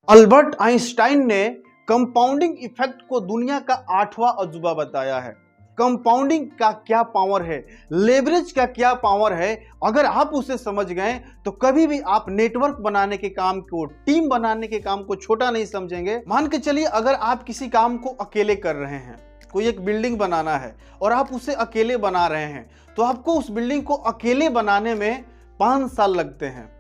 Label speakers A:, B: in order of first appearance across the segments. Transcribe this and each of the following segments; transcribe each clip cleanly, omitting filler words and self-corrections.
A: Albert Einstein ने compounding effect को दुनिया का 8वां अजूबा बताया है। कंपाउंडिंग का क्या पावर है, लेवरेज का क्या पावर है, अगर आप उसे समझ गए तो कभी भी आप नेटवर्क बनाने के काम को, टीम बनाने के काम को छोटा नहीं समझेंगे। मान के चलिए अगर आप किसी काम को अकेले कर रहे हैं, कोई एक बिल्डिंग बनाना है और आप उसे अकेले बना रहे हैं, तो आपको उस बिल्डिंग को अकेले बनाने में 5 साल लगते हैं।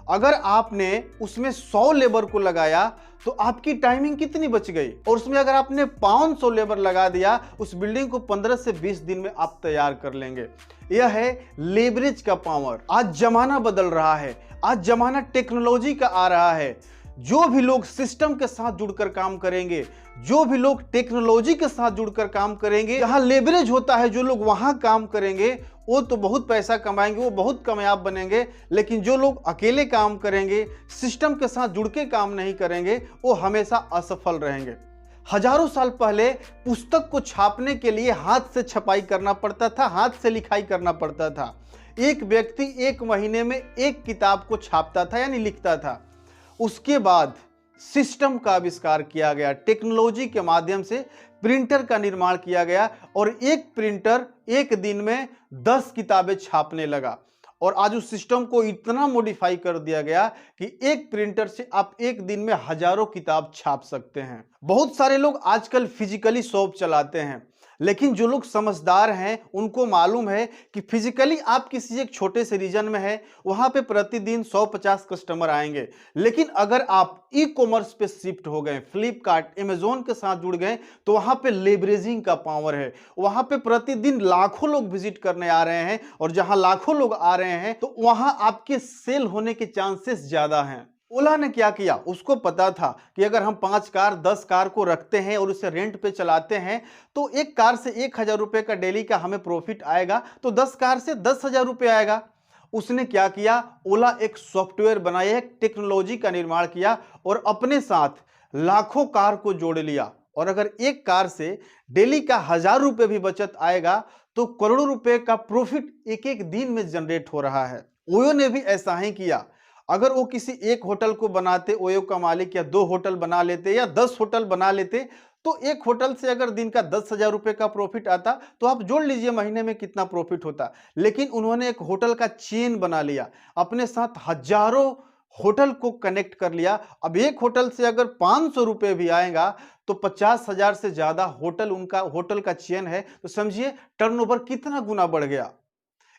A: अगर आपने उसमें 100 लेबर को लगाया तो आपकी टाइमिंग कितनी बच गई, और उसमें अगर आपने 500 लेबर लगा दिया, उस बिल्डिंग को 15 से 20 दिन में आप तैयार कर लेंगे। यह है लेवरेज का पावर। आज जमाना बदल रहा है, आज जमाना टेक्नोलॉजी का आ रहा है। जो भी लोग सिस्टम के साथ जुड़कर काम करेंगे, जो भी लोग टेक्नोलॉजी के साथ जुड़कर काम करेंगे, जहां लेवरेज होता है, जो लोग वहां काम करेंगे वो तो बहुत पैसा कमाएंगे, वो बहुत कामयाब बनेंगे। लेकिन जो लोग अकेले काम करेंगे, सिस्टम के साथ जुड़ के काम नहीं करेंगे, वो हमेशा असफल रहेंगे। हजारों साल पहले पुस्तक को छापने के लिए हाथ से छपाई करना पड़ता था, हाथ से लिखाई करना पड़ता था। एक व्यक्ति 1 महीने में 1 किताब को छापता था, यानी लिखता था। उसके बाद सिस्टम का आविष्कार किया गया, टेक्नोलॉजी के माध्यम से प्रिंटर का निर्माण किया गया और एक प्रिंटर 1 दिन में 10 किताबें छापने लगा। और आज उस सिस्टम को इतना मॉडिफाई कर दिया गया कि एक प्रिंटर से आप 1 दिन में हजारों किताब छाप सकते हैं। बहुत सारे लोग आजकल फिजिकली शॉप चलाते हैं, लेकिन जो लोग समझदार हैं उनको मालूम है कि फिजिकली आप किसी एक छोटे से रीजन में है, वहां पे प्रतिदिन 100-50 कस्टमर आएंगे। लेकिन अगर आप ई कॉमर्स पे शिफ्ट हो गए, फ्लिपकार्ट, अमेजोन के साथ जुड़ गए, तो वहां पे लेवरेजिंग का पावर है। वहां पे प्रतिदिन लाखों लोग विजिट करने आ रहे हैं, और जहां लाखों लोग आ रहे हैं तो वहां आपके सेल होने के चांसेस ज्यादा हैं। ओला ने क्या किया, उसको पता था कि अगर हम 5 कार 10 कार को रखते हैं और उसे रेंट पे चलाते हैं तो एक कार से 1,000 रुपए का डेली का हमें प्रॉफिट आएगा, तो 10 कार से 10,000 रुपए आएगा। उसने क्या किया, ओला एक सॉफ्टवेयर बनाया, एक टेक्नोलॉजी का निर्माण किया और अपने साथ लाखों कार को जोड़ लिया। और अगर एक कार से डेली का 1,000 रुपए भी बचत आएगा तो करोड़ों रुपए का प्रॉफिट एक एक दिन में जनरेट हो रहा है। ओयो ने भी ऐसा ही किया। अगर वो किसी एक होटल को बनाते, ओयो का मालिक, या 2 होटल बना लेते या 10 होटल बना लेते, तो एक होटल से अगर दिन का 10,000 रुपए का प्रॉफिट आता तो आप जोड़ लीजिए महीने में कितना प्रॉफिट होता। लेकिन उन्होंने एक होटल का चेन बना लिया, अपने साथ हजारों होटल को कनेक्ट कर लिया। अब एक होटल से अगर 500 रुपए भी आएगा तो 50,000 से ज्यादा होटल, उनका होटल का चेन है, तो समझिए टर्नओवर कितना गुना बढ़ गया।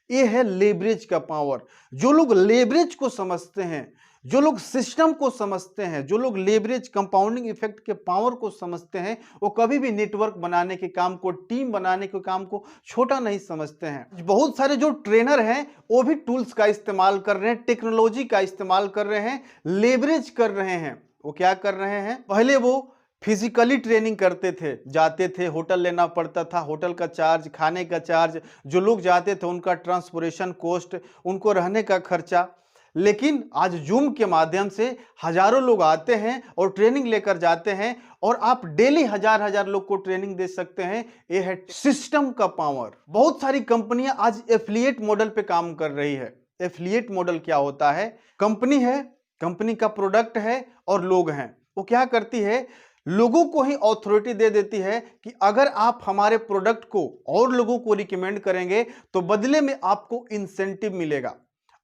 A: ये है लेवरेज का पावर। जो लोग लेवरेज को समझते हैं, जो लोग सिस्टम को समझते हैं, जो लोग लेवरेज कंपाउंडिंग इफेक्ट के पावर को समझते हैं, वो कभी भी नेटवर्क बनाने के काम को, टीम बनाने के काम को छोटा नहीं समझते हैं। बहुत सारे जो ट्रेनर हैं वो भी टूल्स का इस्तेमाल कर रहे हैं, टेक्नोलॉजी का इस्तेमाल कर रहे हैं, लेवरेज कर रहे हैं। वो क्या कर रहे हैं, पहले वो फिजिकली ट्रेनिंग करते थे, जाते थे, होटल लेना पड़ता था, होटल का चार्ज, खाने का चार्ज, जो लोग जाते थे उनका ट्रांसपोर्टेशन कॉस्ट, उनको रहने का खर्चा। लेकिन आज जूम के माध्यम से हजारों लोग आते हैं और ट्रेनिंग लेकर जाते हैं, और आप डेली हजार लोग को ट्रेनिंग दे सकते हैं। यह है सिस्टम का पावर। बहुत सारी कंपनियां आज एफिलिएट मॉडल पे काम कर रही है। एफिलिएट मॉडल क्या होता है, कंपनी है, कंपनी का प्रोडक्ट है और लोग हैं। वो क्या करती है, लोगों को ही अथॉरिटी दे देती है कि अगर आप हमारे प्रोडक्ट को और लोगों को रिकमेंड करेंगे तो बदले में आपको इंसेंटिव मिलेगा।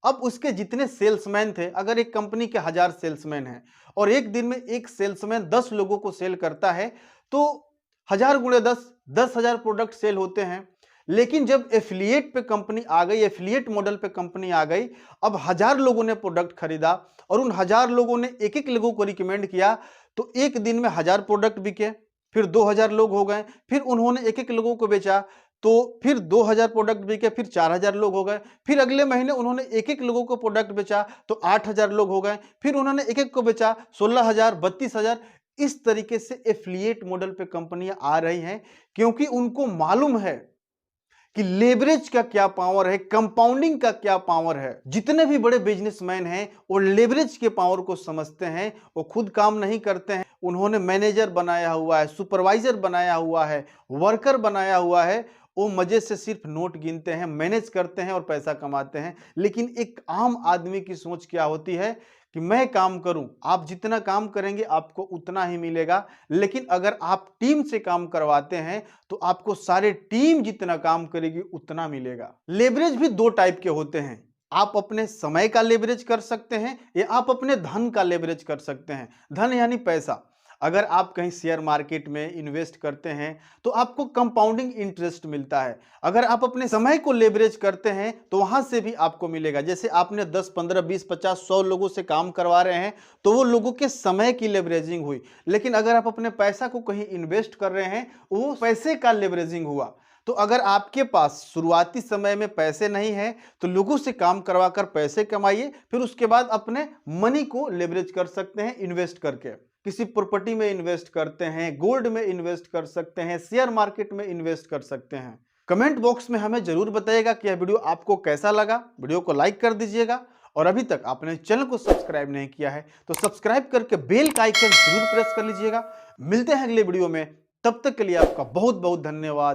A: अब उसके जितने सेल्समैन थे, अगर एक कंपनी के 1000 सेल्समैन हैं और एक दिन में एक सेल्समैन 10 लोगों को सेल करता है, तो 1000 गुणे 10,000 प्रोडक्ट सेल होते हैं। लेकिन जब एफिलिएट पे कंपनी आ गई, एफिलिएट मॉडल पे कंपनी आ गई, अब 1000 लोगों ने प्रोडक्ट खरीदा और उन 1000 लोगों ने एक एक लोगों को रिकमेंड किया, तो एक दिन में 1000 प्रोडक्ट बिके, फिर 2000 लोग हो गए, फिर उन्होंने एक एक लोगों को बेचा, तो फिर 2000 प्रोडक्ट बिके, फिर 4000 लोग हो गए, फिर अगले महीने उन्होंने एक एक लोगों को प्रोडक्ट बेचा तो 8000 लोग हो गए, फिर उन्होंने एक एक को बेचा 16,000, 32,000। इस तरीके से एफिलिएट मॉडल पे कंपनियां आ रही हैं, क्योंकि उनको मालूम है कि लेवरेज का क्या पावर है, कंपाउंडिंग का क्या पावर है। जितने भी बड़े बिजनेसमैन हैं वो लेवरेज के पावर को समझते हैं। वो खुद काम नहीं करते हैं, उन्होंने मैनेजर बनाया हुआ है, सुपरवाइजर बनाया हुआ है, वर्कर बनाया हुआ है। वो मजे से सिर्फ नोट गिनते हैं, मैनेज करते हैं और पैसा कमाते हैं। लेकिन एक आम आदमी की सोच क्या होती है, कि मैं काम करूं, आप जितना काम करेंगे आपको उतना ही मिलेगा। लेकिन अगर आप टीम से काम करवाते हैं तो आपको सारे टीम जितना काम करेगी उतना मिलेगा। लेवरेज भी दो टाइप के होते हैं। आप अपने समय का लेवरेज कर सकते हैं या आप अपने धन का लेवरेज कर सकते हैं। धन यानी पैसा। अगर आप कहीं शेयर मार्केट में इन्वेस्ट करते हैं तो आपको कंपाउंडिंग इंटरेस्ट मिलता है। अगर आप अपने समय को लेवरेज करते हैं तो वहां से भी आपको मिलेगा। जैसे आपने 10, 15, 20, 50, 100 लोगों से काम करवा रहे हैं तो वो लोगों के समय की लेवरेजिंग हुई। लेकिन अगर आप अपने पैसा को कहीं इन्वेस्ट कर रहे हैं वो पैसे का लेवरेजिंग हुआ। तो अगर आपके पास शुरुआती समय में पैसे नहीं है तो लोगों से काम करवाकर पैसे कमाइए, फिर उसके बाद अपने मनी को लेवरेज कर सकते हैं इन्वेस्ट करके। किसी प्रॉपर्टी में इन्वेस्ट करते हैं, गोल्ड में इन्वेस्ट कर सकते हैं, शेयर मार्केट में इन्वेस्ट कर सकते हैं। कमेंट बॉक्स में हमें जरूर बताइएगा कि यह वीडियो आपको कैसा लगा। वीडियो को लाइक कर दीजिएगा और अभी तक आपने चैनल को सब्सक्राइब नहीं किया है तो सब्सक्राइब करके बेल का आइकन जरूर प्रेस कर लीजिएगा। मिलते हैं अगले वीडियो में, तब तक के लिए आपका बहुत बहुत धन्यवाद।